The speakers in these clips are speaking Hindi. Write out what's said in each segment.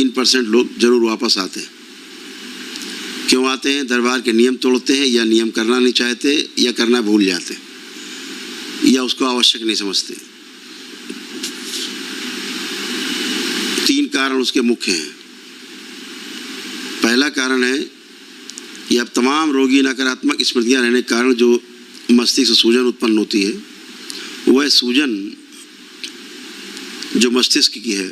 3% लोग जरूर वापस आते हैं। क्यों आते हैं? दरबार के नियम तोड़ते हैं, या नियम करना नहीं चाहते, या करना भूल जाते, या उसको आवश्यक नहीं समझते। 3 कारण उसके मुख्य हैं। पहला कारण है कि अब तमाम रोगी नकारात्मक स्मृतियां रहने के कारण जो मस्तिष्क से सूजन उत्पन्न होती है, वह सूजन जो मस्तिष्क की है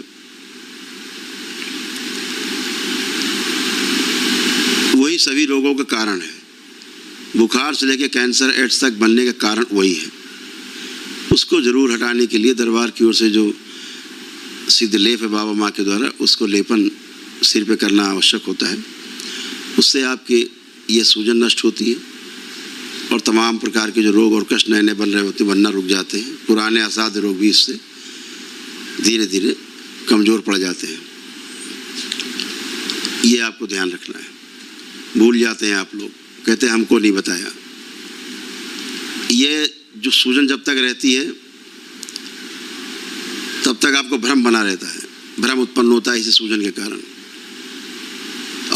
वही सभी रोगों का कारण है। बुखार से लेकर कैंसर, एड्स तक बनने का कारण वही है। उसको जरूर हटाने के लिए दरबार की ओर से जो सिद्ध लेप है बाबा माँ के द्वारा, उसको लेपन सिर पे करना आवश्यक होता है। उससे आपके ये सूजन नष्ट होती है और तमाम प्रकार के जो रोग और कष्ट नए नए बन रहे होते हैं बनना रुक जाते हैं। पुराने असाध्य रोग भी इससे धीरे धीरे कमज़ोर पड़ जाते हैं। ये आपको ध्यान रखना है। भूल जाते हैं आप लोग, कहते हैं हमको नहीं बताया। ये जो सूजन जब तक रहती है तब तक आपको भ्रम बना रहता है, भ्रम उत्पन्न होता है इसी सूजन के कारण।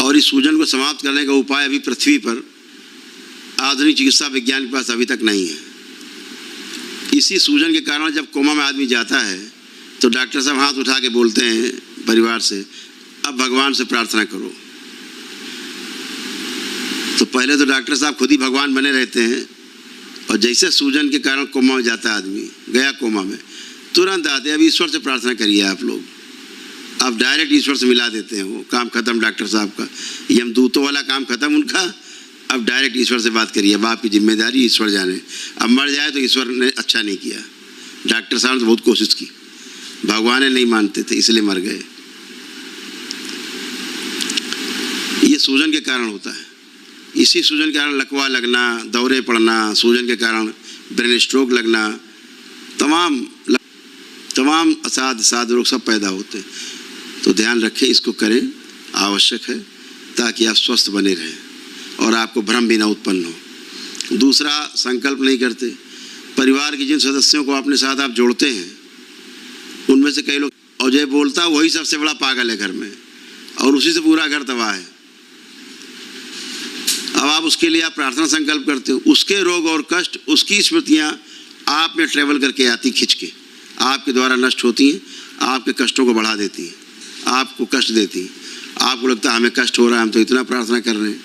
और इस सूजन को समाप्त करने का उपाय अभी पृथ्वी पर आधुनिक चिकित्सा विज्ञान के पास अभी तक नहीं है। इसी सूजन के कारण जब कोमा में आदमी जाता है तो डॉक्टर साहब हाथ उठा के बोलते हैं परिवार से, अब भगवान से प्रार्थना करो। तो पहले तो डॉक्टर साहब खुद ही भगवान बने रहते हैं, और जैसे सूजन के कारण कोमा में जाता है आदमी, गया कोमा में, तुरंत आते हैं अब ईश्वर से प्रार्थना करिए आप लोग। अब डायरेक्ट ईश्वर से मिला देते हैं, वो काम खत्म डॉक्टर साहब का, यमदूतों वाला काम खत्म उनका। अब डायरेक्ट ईश्वर से बात करिए, अब आपकी जिम्मेदारी ईश्वर जाने। अब मर जाए तो ईश्वर ने अच्छा नहीं किया, डॉक्टर साहब ने बहुत कोशिश की, भगवान नहीं मानते थे इसलिए मर गए। ये सूजन के कारण होता है। इसी सूजन के कारण लकवा लगना, दौरे पड़ना, सूजन के कारण ब्रेन स्ट्रोक लगना, तमाम असाध्य रोग सब पैदा होते हैं। तो ध्यान रखें, इसको करें, आवश्यक है, ताकि आप स्वस्थ बने रहें और आपको भ्रम भी ना उत्पन्न हो। दूसरा, संकल्प नहीं करते। परिवार के जिन सदस्यों को अपने साथ आप जोड़ते हैं उनमें से कई लोग, और जो बोलता वही सबसे बड़ा पागल है घर में, और उसी से पूरा घर तबाह है। अब आप उसके लिए आप प्रार्थना संकल्प करते हो, उसके रोग और कष्ट, उसकी स्मृतियाँ आप में ट्रेवल करके आती, खिंच के आपके द्वारा नष्ट होती हैं, आपके कष्टों को बढ़ा देती हैं, आपको कष्ट देती हैं। आपको लगता है हमें कष्ट हो रहा है, हम तो इतना प्रार्थना कर रहे हैं।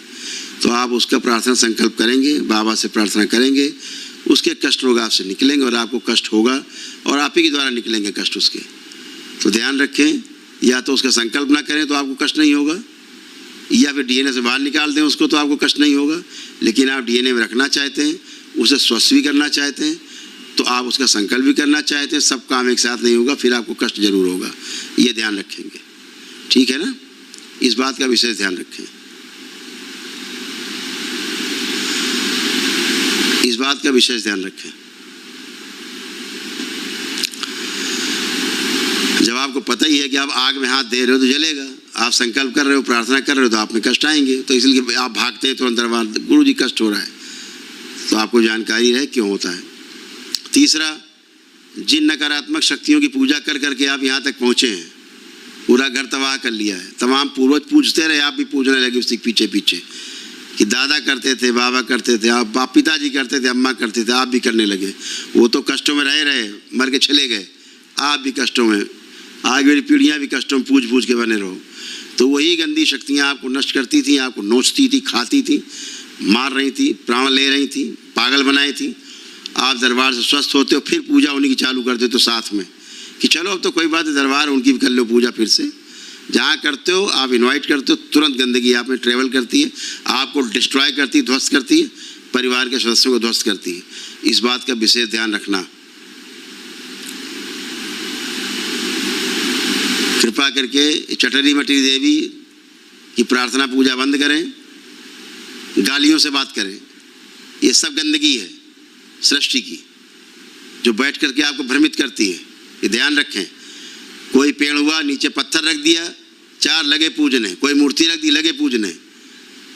तो आप उसका प्रार्थना संकल्प करेंगे, बाबा से प्रार्थना करेंगे, उसके कष्ट रोग आपसे निकलेंगे और आपको कष्ट होगा, और आप ही के द्वारा निकलेंगे कष्ट उसके। तो ध्यान रखें, या तो उसका संकल्प ना करें तो आपको कष्ट नहीं होगा, या फिर डीएनए से बाहर निकाल दें उसको तो आपको कष्ट नहीं होगा। लेकिन आप डीएनए में रखना चाहते हैं, उसे स्वस्थ भी करना चाहते हैं, तो आप उसका संकल्प भी करना चाहते हैं, सब काम एक साथ नहीं होगा, फिर आपको कष्ट जरूर होगा। ये ध्यान रखेंगे, ठीक है ना? इस बात का विशेष ध्यान रखें, इस बात का विशेष ध्यान रखें। जब आपको पता ही है कि आप आग में हाथ दे रहे हो तो जलेगा, आप संकल्प कर रहे हो, प्रार्थना कर रहे हो, तो आप में कष्ट आएंगे। तो इसलिए आप भागते हैं तुरंत दरबार, गुरु जी कष्ट हो रहा है, तो आपको जानकारी रहे क्यों होता है। तीसरा, जिन नकारात्मक शक्तियों की पूजा कर करके आप यहाँ तक पहुँचे हैं, पूरा घर तबाह कर लिया है, तमाम पूर्वज पूजते रहे, आप भी पूजने लगे उसके पीछे पीछे, कि दादा करते थे, बाबा करते थे, आप पिताजी करते थे, अम्मा करते थे, आप भी करने लगे। वो तो कष्टों में रहे, मर के चले गए, आप भी कष्टों में, आगे वाली पीढ़ियाँ भी कष्टों में पूज पूज के बने रहो। तो वही गंदी शक्तियाँ आपको नष्ट करती थी, आपको नोचती थी, खाती थी, मार रही थी, प्राण ले रही थी, पागल बनाई थी। आप दरबार से स्वस्थ होते हो, फिर पूजा उन्हीं की चालू कर देते हो साथ में, कि चलो अब तो कोई बात है, दरबार उनकी भी कर लो पूजा। फिर से जहाँ करते हो आप इनवाइट करते हो, तुरंत गंदगी आप में ट्रेवल करती है, आपको डिस्ट्रॉय करती है, ध्वस्त करती है, परिवार के सदस्यों को ध्वस्त करती है। इस बात का विशेष ध्यान रखना। कृपा करके चटरी मटरी देवी की प्रार्थना पूजा बंद करें, गालियों से बात करें। ये सब गंदगी है सृष्टि की, जो बैठ करके आपको भ्रमित करती है। ये ध्यान रखें। कोई पेड़ हुआ, नीचे पत्थर रख दिया, 4 लगे पूजने, कोई मूर्ति रख दी, लगे पूजने।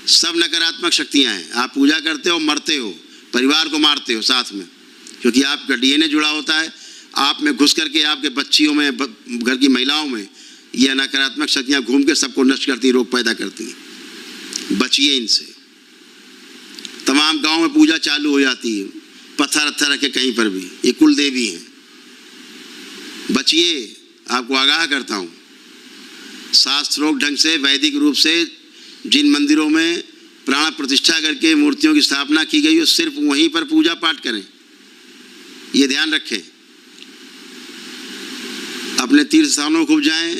सब नकारात्मक शक्तियां हैं। आप पूजा करते हो, मरते हो, परिवार को मारते हो साथ में, क्योंकि आपका डीएनए जुड़ा होता है। आप में घुस करके आपके बच्चियों में, घर की महिलाओं में ये नकारात्मक शक्तियाँ घूम के सबको नष्ट करती, रोग पैदा करती। बचिए इनसे। तमाम गांव में पूजा चालू हो जाती है, पत्थर अत्थर रखे कहीं पर भी, ये कुल देवी हैं। बचिए, आपको आगाह करता हूँ। शास्त्रोक्त ढंग से वैदिक रूप से जिन मंदिरों में प्राण प्रतिष्ठा करके मूर्तियों की स्थापना की गई हो, सिर्फ वहीं पर पूजा पाठ करें, ये ध्यान रखें। अपने तीर्थ स्थानों को खूब जाएं,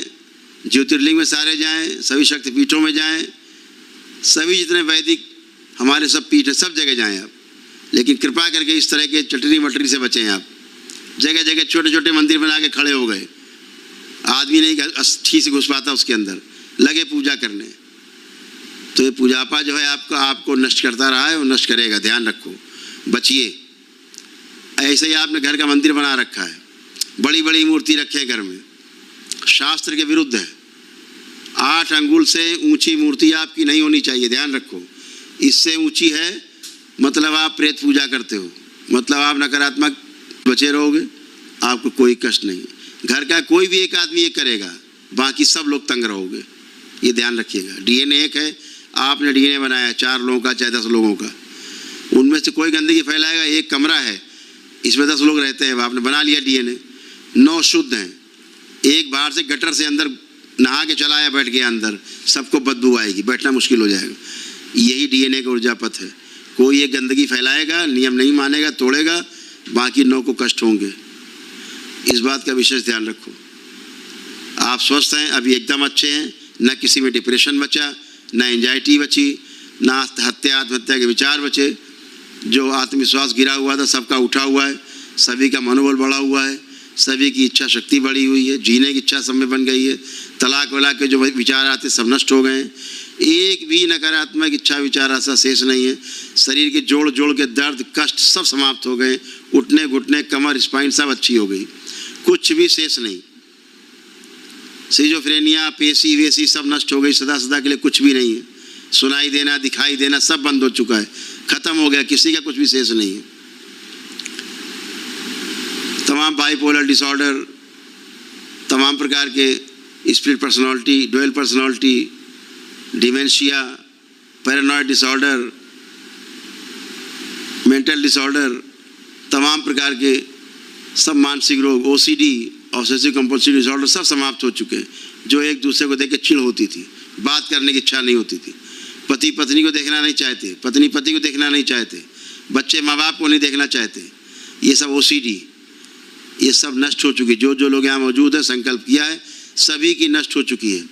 ज्योतिर्लिंग में सारे जाएं, सभी शक्तिपीठों में जाएं, सभी जितने वैदिक हमारे सब पीठ है सब जगह जाएं आप। लेकिन कृपा करके इस तरह के चटनी मटरी से बचें आप। जगह जगह छोटे छोटे मंदिर बना के खड़े हो गए, आदमी नहीं ठीक से घुस पाता उसके अंदर, लगे पूजा करने। तो ये पूजापा जो है आपको नष्ट करता रहा है और नष्ट करेगा, ध्यान रखो, बचिए। ऐसे ही आपने घर का मंदिर बना रखा है, बड़ी बड़ी मूर्ति रखे घर में, शास्त्र के विरुद्ध है। 8 अंगुल से ऊंची मूर्ति आपकी नहीं होनी चाहिए, ध्यान रखो। इससे ऊंची है मतलब आप प्रेत पूजा करते हो, मतलब आप नकारात्मक बचे रहोगे, आपको कोई कष्ट नहीं। घर का कोई भी एक आदमी ये करेगा, बाकी सब लोग तंग रहोगे, ये ध्यान रखिएगा। डीएनए एक है, आपने डीएनए बनाया 4 लोगों का चाहे 10 लोगों का, उनमें से कोई गंदगी फैलाएगा। एक कमरा है, इसमें 10 लोग रहते हैं, आपने बना लिया डीएनए, 9 शुद्ध हैं, एक बाहर से गटर से अंदर नहा के चला आया, बैठ गया अंदर, सबको बदबू आएगी, बैठना मुश्किल हो जाएगा। यही डीएनए का ऊर्जा पथ है। कोई एक गंदगी फैलाएगा, नियम नहीं मानेगा, तोड़ेगा, बाकी 9 को कष्ट होंगे। इस बात का विशेष ध्यान रखो। आप स्वस्थ हैं, अभी एकदम अच्छे हैं, न किसी में डिप्रेशन बचा, न एंजाइटी बची, न आत्महत्या के विचार बचे। जो आत्मविश्वास गिरा हुआ था सबका उठा हुआ है, सभी का मनोबल बढ़ा हुआ है, सभी की इच्छा शक्ति बढ़ी हुई है, जीने की इच्छा सब में बन गई है। तलाक वलाक के जो विचार आते सब नष्ट हो गए हैं, एक भी नकारात्मक इच्छा विचार ऐसा शेष नहीं है। शरीर के जोड़ जोड़ के दर्द कष्ट सब समाप्त हो गए, उठने घुटने कमर स्पाइन सब अच्छी हो गई, कुछ भी शेष नहीं। सिजोफ्रेनिया पेशी वेशी सब नष्ट हो गई, सदा सदा के लिए कुछ भी नहीं है। सुनाई देना दिखाई देना सब बंद हो चुका है, खत्म हो गया, किसी का कुछ भी शेष नहीं है। तमाम बाइपोलर डिसऑर्डर, तमाम प्रकार के split personality, dual personality, dementia, paranoid disorder, mental disorder, तमाम प्रकार के सब मानसिक रोग, ओसीडी, ऑब्सेसिव कंपल्सिव डिसऑर्डर सब समाप्त हो चुके हैं। जो एक दूसरे को देख के चिढ़ होती थी, बात करने की इच्छा नहीं होती थी, पति पत्नी को देखना नहीं चाहते, पत्नी पति को देखना नहीं चाहते, बच्चे माँ बाप को नहीं देखना चाहते, ये सब ओसीडी, ये सब नष्ट हो चुकी। जो लोग यहाँ मौजूद हैं, संकल्प किया है, सभी की नष्ट हो चुकी है।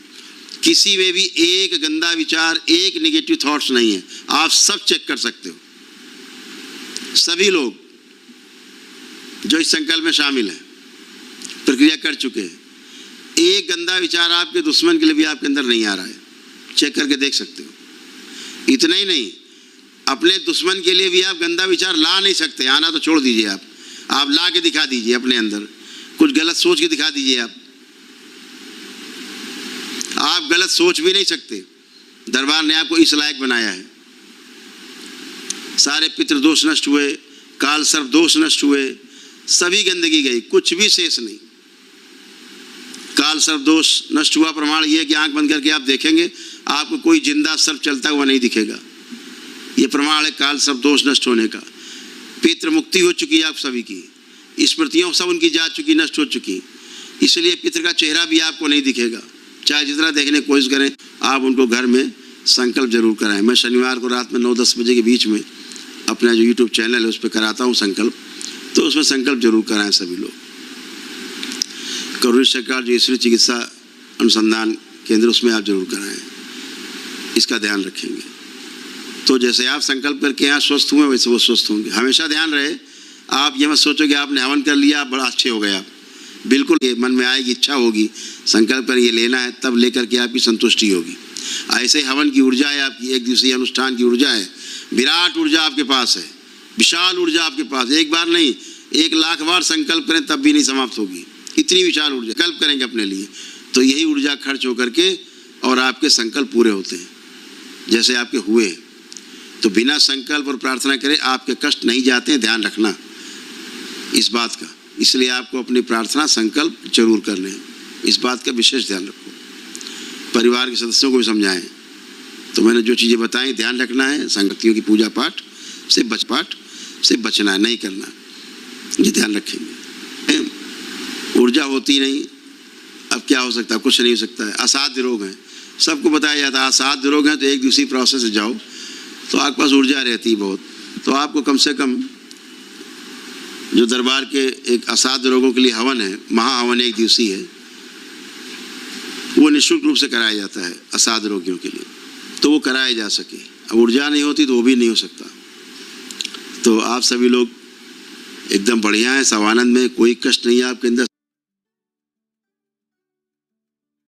किसी में भी एक गंदा विचार, एक नेगेटिव थॉट्स नहीं है। आप सब चेक कर सकते हो, सभी लोग जो इस संकल्प में शामिल हैं, प्रक्रिया कर चुके हैं। एक गंदा विचार आपके दुश्मन के लिए भी आपके अंदर नहीं आ रहा है, चेक करके देख सकते हो। इतना ही नहीं, अपने दुश्मन के लिए भी आप गंदा विचार ला नहीं सकते, आना तो छोड़ दीजिए, आप ला के दिखा दीजिए अपने अंदर, कुछ गलत सोच के दिखा दीजिए। आप गलत सोच भी नहीं सकते, दरबार ने आपको इस लायक बनाया है। सारे पितृदोष नष्ट हुए, काल सर्प दोष नष्ट हुए, सभी गंदगी गई, कुछ भी शेष नहीं। काल सर्प दोष नष्ट हुआ, प्रमाण ये कि आंख बंद करके आप देखेंगे, आपको कोई जिंदा सर्प चलता हुआ नहीं दिखेगा, ये प्रमाण है काल सर्प दोष नष्ट होने का। पितृ मुक्ति हो चुकी है आप सभी की, स्मृतियों सब उनकी जा चुकी, नष्ट हो चुकी, इसलिए पितृ का चेहरा भी आपको नहीं दिखेगा। चाहे जितना देखने की कोशिश करें, आप उनको घर में संकल्प जरूर कराएं। मैं शनिवार को रात में 9-10 बजे के बीच में अपना जो यूट्यूब चैनल है उस पर कराता हूँ संकल्प, तो उसमें संकल्प जरूर कराएं सभी लोग। करुण सरकार जो ईश्वरीय चिकित्सा अनुसंधान केंद्र, उसमें आप जरूर कराएं, इसका ध्यान रखेंगे। तो जैसे आप संकल्प करके यहाँ स्वस्थ हुए, वैसे वो स्वस्थ होंगे। हमेशा ध्यान रहे, आप ये मत सोचो कि आपने हवन कर लिया आप बड़ा अच्छे हो गए। आप बिल्कुल, ये मन में आएगी, इच्छा होगी, संकल्प कर ये लेना है, तब लेकर के आपकी संतुष्टि होगी। ऐसे हवन की ऊर्जा है आपकी, एक दिवसीय अनुष्ठान की ऊर्जा है, विराट ऊर्जा आपके पास है, विशाल ऊर्जा आपके पास। एक बार नहीं, 1 लाख बार संकल्प करें तब भी नहीं समाप्त होगी, इतनी विशाल ऊर्जा। संकल्प करेंगे अपने लिए तो यही ऊर्जा खर्च होकर के और आपके संकल्प पूरे होते हैं, जैसे आपके हुए। तो बिना संकल्प और प्रार्थना करे आपके कष्ट नहीं जाते हैं, ध्यान रखना इस बात का। इसलिए आपको अपनी प्रार्थना संकल्प जरूर करने हैं, इस बात का विशेष ध्यान रखो। परिवार के सदस्यों को भी समझाएं। तो मैंने जो चीज़ें बताई, ध्यान रखना है, संगतियों की पूजा पाठ से बचना है, नहीं करना, ये ध्यान रखेंगे। ऊर्जा होती नहीं, अब क्या हो सकता है, कुछ नहीं हो सकता है। असाध्य रोग हैं, सबको बताया जाता है असाध्य रोग हैं, तो एक दूसरी प्रोसेस से जाओ तो आपके पास ऊर्जा रहती है बहुत। तो आपको कम से कम जो दरबार के एक असाध्य रोगों के लिए हवन है, महाहवन एक दिवसीय है, वो निःशुल्क रूप से कराया जाता है असाध्य रोगियों के लिए, तो वो कराया जा सके। अब ऊर्जा नहीं होती तो वो भी नहीं हो सकता। तो आप सभी लोग एकदम बढ़िया हैं, सब आनंद में, कोई कष्ट नहीं है आपके अंदर।